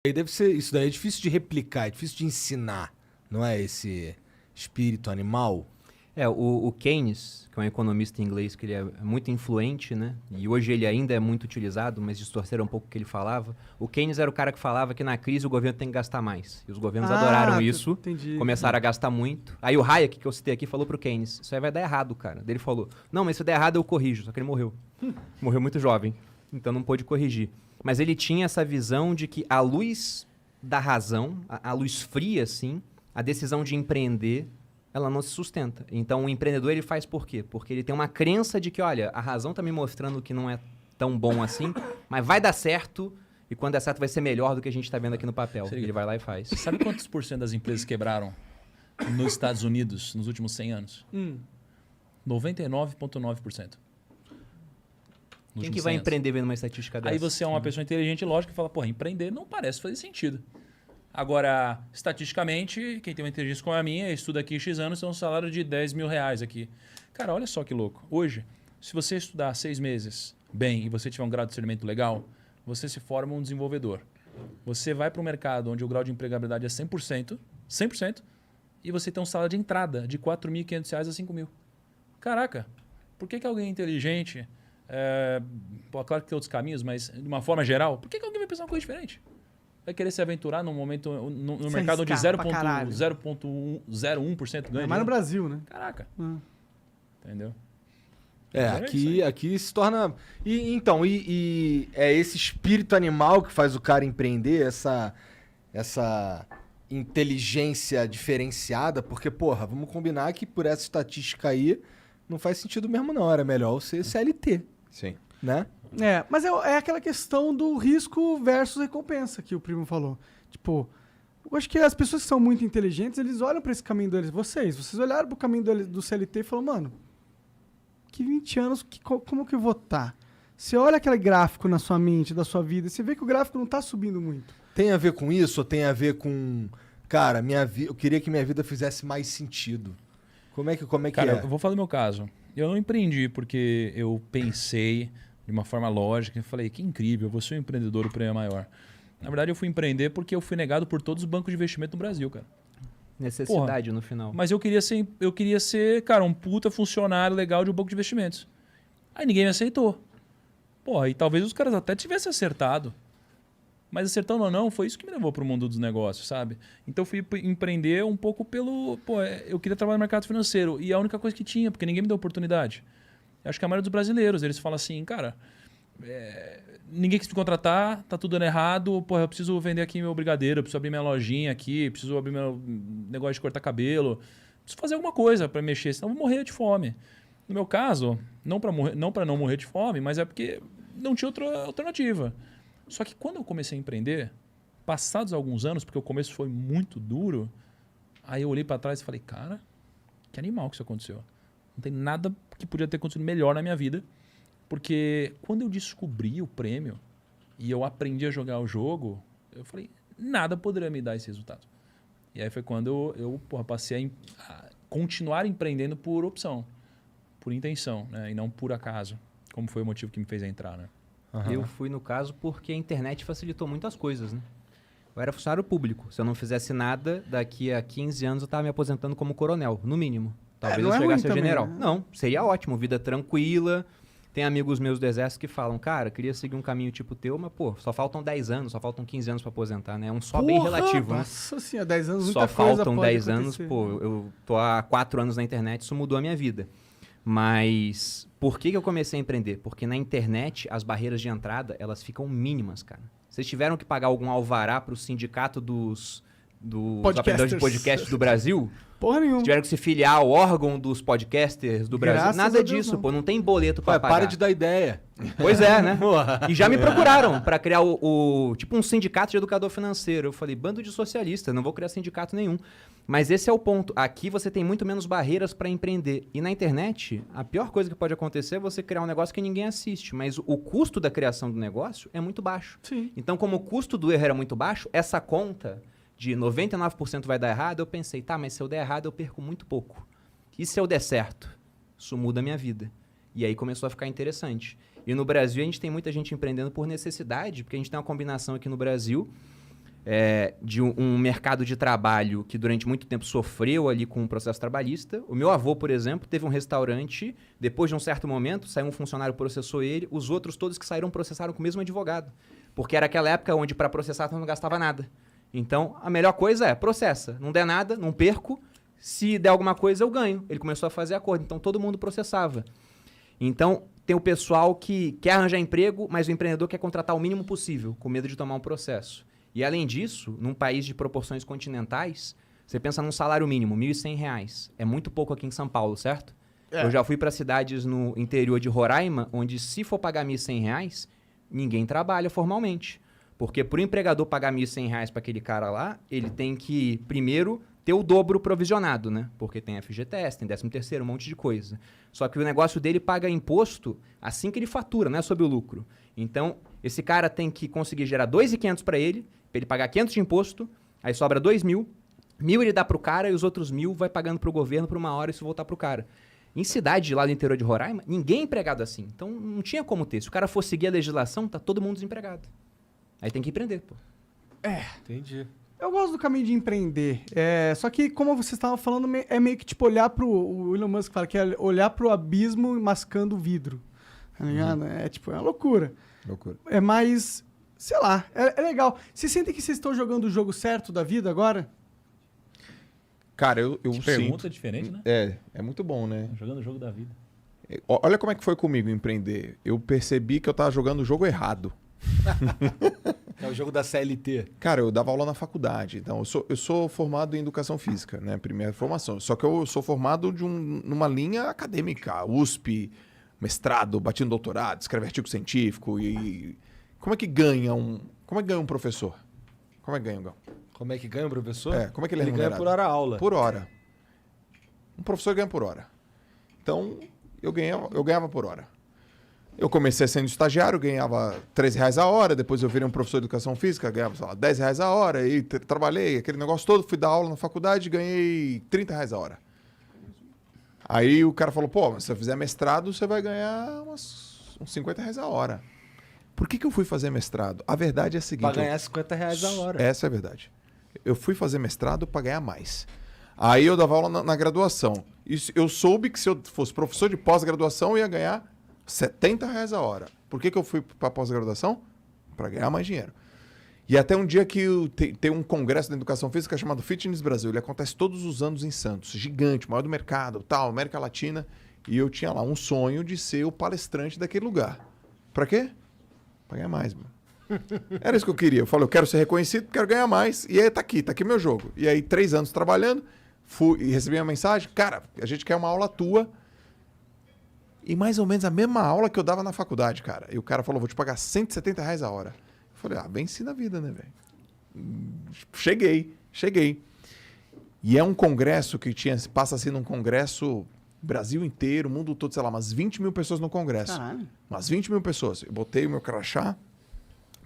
E deve ser, isso daí é difícil de replicar, é difícil de ensinar, não é? Esse espírito animal. O Keynes, que é um economista inglês que ele é muito influente, né? E hoje ele ainda é muito utilizado, mas distorceram um pouco o que ele falava. O Keynes era o cara que falava que na crise o governo tem que gastar mais. E os governos adoraram isso, entendi. começaram a gastar muito. Aí o Hayek, que eu citei aqui, falou pro Keynes, isso aí vai dar errado, cara. Daí ele falou, não, mas se der errado eu corrijo. Só que ele morreu. Morreu muito jovem, então não pôde corrigir. Mas ele tinha essa visão de que a luz da razão, a luz fria, assim, a decisão de empreender, ela não se sustenta. Então, o empreendedor, ele faz por quê? Porque ele tem uma crença de que, olha, a razão está me mostrando que não é tão bom assim, mas vai dar certo, e quando der certo vai ser melhor do que a gente está vendo aqui no papel. Ele vai lá e faz. Sabe quantos por cento das empresas quebraram nos Estados Unidos nos últimos 100 anos? 99,9%. Quem que vai empreender vendo uma estatística dessa? Aí você é uma pessoa inteligente, lógico, que fala, porra, empreender não parece fazer sentido. Agora, estatisticamente, quem tem uma inteligência como a minha, estuda aqui X anos, tem um salário de 10 mil reais aqui. Cara, olha só que louco. Hoje, se você estudar 6 meses bem e você tiver um grau de discernimento legal, você se forma um desenvolvedor. Você vai para um mercado onde o grau de empregabilidade é 100%, e você tem um salário de entrada de R$ 4.500 a R$ 5.000. Caraca, por que alguém inteligente... claro que tem outros caminhos, mas de uma forma geral, por que alguém vai pensar uma coisa diferente? Vai querer se aventurar num momento no mercado onde 0,01% ganha. Mas no Brasil, né? Caraca. Entendeu? Aqui se torna... Então, é esse espírito animal que faz o cara empreender, essa inteligência diferenciada, porque, porra, vamos combinar que por essa estatística aí não faz sentido mesmo não, era melhor ser CLT. Sim. Né? Mas é aquela questão do risco versus recompensa que o primo falou. Tipo, eu acho que as pessoas que são muito inteligentes, eles olham para esse caminho deles. Vocês olharam para o caminho do CLT e falaram, mano, que 20 anos, como que eu vou estar? Você olha aquele gráfico na sua mente, da sua vida, e você vê que o gráfico não está subindo muito. Tem a ver com isso ou tem a ver com... Cara, eu queria que minha vida fizesse mais sentido. Como é que Cara, é? eu vou falar do meu caso. Eu não empreendi porque eu pensei de uma forma lógica e falei, que incrível, eu vou ser um empreendedor, o prêmio é maior. Na verdade, eu fui empreender porque eu fui negado por todos os bancos de investimento no Brasil, cara. Necessidade no final. Mas eu queria ser, cara, um puta funcionário legal de um banco de investimentos. Aí ninguém me aceitou. Porra, e talvez os caras até tivessem acertado. Mas acertando ou não, foi isso que me levou para o mundo dos negócios, sabe? Então eu fui empreender um pouco pelo... eu queria trabalhar no mercado financeiro. E a única coisa que tinha, porque ninguém me deu oportunidade. Eu acho que a maioria dos brasileiros, eles falam assim, cara, ninguém quis me contratar, tá tudo dando errado, porra, eu preciso vender aqui meu brigadeiro, eu preciso abrir minha lojinha aqui, preciso abrir meu negócio de cortar cabelo, preciso fazer alguma coisa para mexer, senão eu vou morrer de fome. No meu caso, não para não morrer de fome, mas é porque não tinha outra alternativa. Só que quando eu comecei a empreender, passados alguns anos, porque o começo foi muito duro, aí eu olhei para trás e falei, cara, que animal que isso aconteceu. Não tem nada que podia ter acontecido melhor na minha vida, porque quando eu descobri o prêmio e eu aprendi a jogar o jogo, eu falei, nada poderia me dar esse resultado. E aí foi quando eu passei a continuar empreendendo por opção, por intenção, né? E não por acaso, como foi o motivo que me fez entrar, né? Uhum. Eu fui no caso porque a internet facilitou muitas coisas, né? Eu era funcionário público. Se eu não fizesse nada, daqui a 15 anos eu estava me aposentando como coronel, no mínimo. Talvez eu chegasse a general. Né? Não, seria ótimo, vida tranquila. Tem amigos meus do exército que falam, cara, queria seguir um caminho tipo teu, mas, pô, só faltam 10 anos, só faltam 15 anos para aposentar, né? É um só bem relativo, né? Nossa senhora, 10 anos, muita só coisa faltam pode 10 acontecer. anos, pô, eu tô há 4 anos na internet, isso mudou a minha vida. Mas por que eu comecei a empreender? Porque na internet as barreiras de entrada, elas ficam mínimas, cara. Vocês tiveram que pagar algum alvará para o sindicato dos operadores de podcast do Brasil? Porra nenhuma. Tiveram que se filiar ao órgão dos podcasters do Brasil? Graças Nada a Deus, disso, não. pô. Não tem boleto pra pagar. Para de dar ideia. Pois é, né? E já me procuraram para criar tipo um sindicato de educador financeiro. Eu falei, bando de socialista, não vou criar sindicato nenhum. Mas esse é o ponto. Aqui você tem muito menos barreiras para empreender. E na internet, a pior coisa que pode acontecer é você criar um negócio que ninguém assiste. Mas o custo da criação do negócio é muito baixo. Sim. Então, como o custo do erro era muito baixo, essa conta de 99% vai dar errado, eu pensei, tá, mas se eu der errado, eu perco muito pouco. E se eu der certo? Isso muda a minha vida. E aí começou a ficar interessante. E no Brasil, a gente tem muita gente empreendendo por necessidade, porque a gente tem uma combinação aqui no Brasil de um mercado de trabalho que durante muito tempo sofreu ali com o processo trabalhista. O meu avô, por exemplo, teve um restaurante, depois de um certo momento, saiu um funcionário, processou ele, os outros todos que saíram processaram com o mesmo advogado. Porque era aquela época onde para processar tu não gastava nada. Então, a melhor coisa é processa. Não der nada, não perco. Se der alguma coisa, eu ganho. Ele começou a fazer acordo. Então, todo mundo processava. Então, tem o pessoal que quer arranjar emprego, mas o empreendedor quer contratar o mínimo possível, com medo de tomar um processo. E, além disso, num país de proporções continentais, você pensa num salário mínimo, R$ 1.100. É muito pouco aqui em São Paulo, certo? Eu já fui para cidades no interior de Roraima, onde se for pagar R$ 1.100, ninguém trabalha formalmente. Porque para o empregador pagar R$ 1.100 para aquele cara lá, ele tem que, primeiro, ter o dobro provisionado, né? Porque tem FGTS, tem 13º, um monte de coisa. Só que o negócio dele paga imposto assim que ele fatura, não é sobre o lucro. Então, esse cara tem que conseguir gerar 2.500 para ele pagar 500 de imposto, aí sobra 2.000, 1.000 ele dá pro cara e os outros 1.000 vai pagando pro governo por uma hora e isso voltar pro cara. Em cidade lá do interior de Roraima, ninguém é empregado assim. Então, não tinha como ter. Se o cara for seguir a legislação, tá todo mundo desempregado. Aí tem que empreender, pô. Entendi. Eu gosto do caminho de empreender. Só que, como você estava falando, é meio que tipo olhar pro... O Elon Musk fala que é olhar pro abismo mascando vidro. Tá ligado? É uma loucura. Loucura. É mais... Sei lá, é legal. Vocês sentem que vocês estão jogando o jogo certo da vida agora? Cara, eu Que sinto... pergunta diferente, né? É muito bom, né? Jogando o jogo da vida. Olha como é que foi comigo empreender. Eu percebi que eu tava jogando o jogo errado. É o jogo da CLT. Cara, eu dava aula na faculdade. Então, eu sou formado em educação física, né? Primeira formação. Só que eu sou formado numa linha acadêmica. USP, mestrado, bati no doutorado, escreve artigo científico e... Como é que ganha um professor? Como é que ganha um Gão? Como é que ganha o professor? Como é que ele é ganha remunerado? por hora aula. Por hora. Um professor ganha por hora. Então, eu ganhava por hora. Eu comecei sendo estagiário, ganhava R$13 a hora, depois eu virei um professor de educação física, ganhava, sei lá, R$10 a hora, e trabalhei aquele negócio todo, fui dar aula na faculdade, ganhei R$30 a hora. Aí o cara falou, pô, mas se você fizer mestrado, você vai ganhar uns R$50 a hora. Por que eu fui fazer mestrado? A verdade é a seguinte... Pra ganhar R$50 a hora. Essa é a verdade. Eu fui fazer mestrado para ganhar mais. Aí eu dava aula na graduação. Eu soube que se eu fosse professor de pós-graduação, eu ia ganhar R$70 a hora. Por que eu fui para pós-graduação? Para ganhar mais dinheiro. E até um dia que tem um congresso de educação física chamado Fitness Brasil. Ele acontece todos os anos em Santos. Gigante, maior do mercado, tal, América Latina. E eu tinha lá um sonho de ser o palestrante daquele lugar. Para quê? Para ganhar mais, mano. Era isso que eu queria. Eu falei, eu quero ser reconhecido, quero ganhar mais. E aí tá aqui meu jogo. E aí, 3 anos trabalhando, fui e recebi uma mensagem, cara, a gente quer uma aula tua. E mais ou menos a mesma aula que eu dava na faculdade, cara. E o cara falou, vou te pagar R$170 a hora. Eu falei, vence na vida, né, velho? Cheguei. E é um congresso que passa sendo um congresso... Brasil inteiro, mundo todo, sei lá, umas 20 mil pessoas no congresso. Caralho. Umas 20 mil pessoas. Eu botei o meu crachá,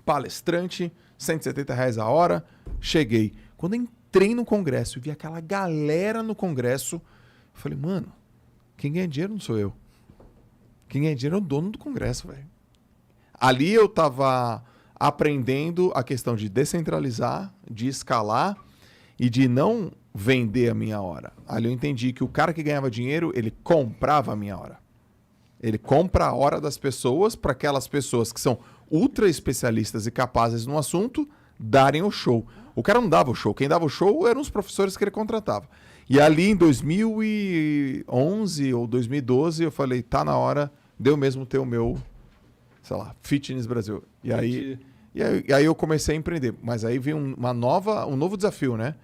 palestrante, R$170 a hora, cheguei. Quando eu entrei no congresso e vi aquela galera no congresso, eu falei, mano, quem ganha dinheiro não sou eu. Quem ganha dinheiro é o dono do congresso, velho. Ali eu tava aprendendo a questão de descentralizar, de escalar e de não vender a minha hora. Ali eu entendi que o cara que ganhava dinheiro, ele comprava a minha hora. Ele compra a hora das pessoas para aquelas pessoas que são ultra especialistas e capazes no assunto darem o show. O cara não dava o show. Quem dava o show eram os professores que ele contratava. E ali em 2011 ou 2012 eu falei, tá na hora de eu mesmo ter o meu, sei lá, Fitness Brasil. E aí eu comecei a empreender. Mas aí veio um novo desafio, né?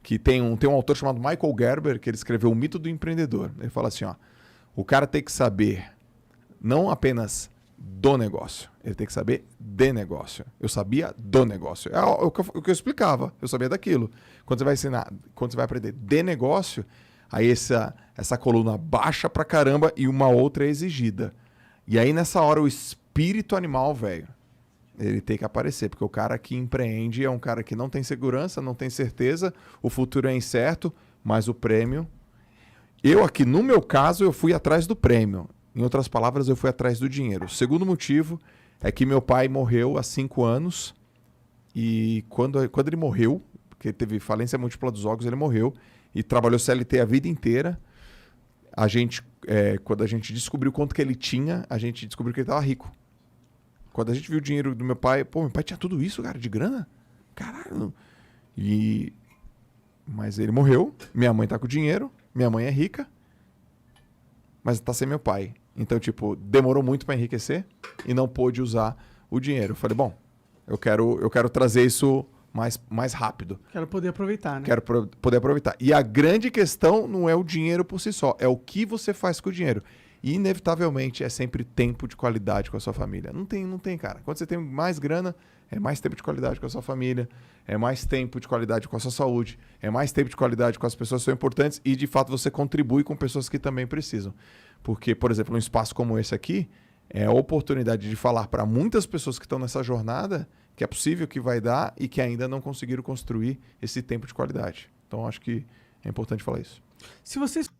Que tem um autor chamado Michael Gerber, que ele escreveu O Mito do Empreendedor. Ele fala assim, o cara tem que saber não apenas do negócio, ele tem que saber de negócio. Eu sabia do negócio. É o que eu explicava, eu sabia daquilo. Quando você vai ensinar, quando você vai aprender de negócio, aí essa coluna baixa pra caramba e uma outra é exigida. E aí nessa hora o espírito animal, velho, ele tem que aparecer, porque o cara que empreende é um cara que não tem segurança, não tem certeza, o futuro é incerto, mas o prêmio... Eu aqui, no meu caso, eu fui atrás do prêmio. Em outras palavras, eu fui atrás do dinheiro. O segundo motivo é que meu pai morreu há 5 anos E quando ele morreu, porque teve falência múltipla dos órgãos, ele morreu e trabalhou CLT a vida inteira. Quando a gente descobriu quanto que ele tinha, a gente descobriu que ele estava rico. Quando a gente viu o dinheiro do meu pai, meu pai tinha tudo isso, cara, de grana? Caralho. Mas ele morreu, minha mãe tá com dinheiro, minha mãe é rica, mas tá sem meu pai. Então, tipo, demorou muito para enriquecer e não pôde usar o dinheiro. Eu falei, bom, eu quero trazer isso mais rápido. Quero poder aproveitar, né? Quero poder aproveitar. E a grande questão não é o dinheiro por si só, é o que você faz com o dinheiro. E, inevitavelmente, é sempre tempo de qualidade com a sua família. Não tem, cara. Quando você tem mais grana, é mais tempo de qualidade com a sua família, é mais tempo de qualidade com a sua saúde, é mais tempo de qualidade com as pessoas que são importantes e, de fato, você contribui com pessoas que também precisam. Porque, por exemplo, um espaço como esse aqui é a oportunidade de falar para muitas pessoas que estão nessa jornada que é possível, que vai dar e que ainda não conseguiram construir esse tempo de qualidade. Então, acho que é importante falar isso. Se vocês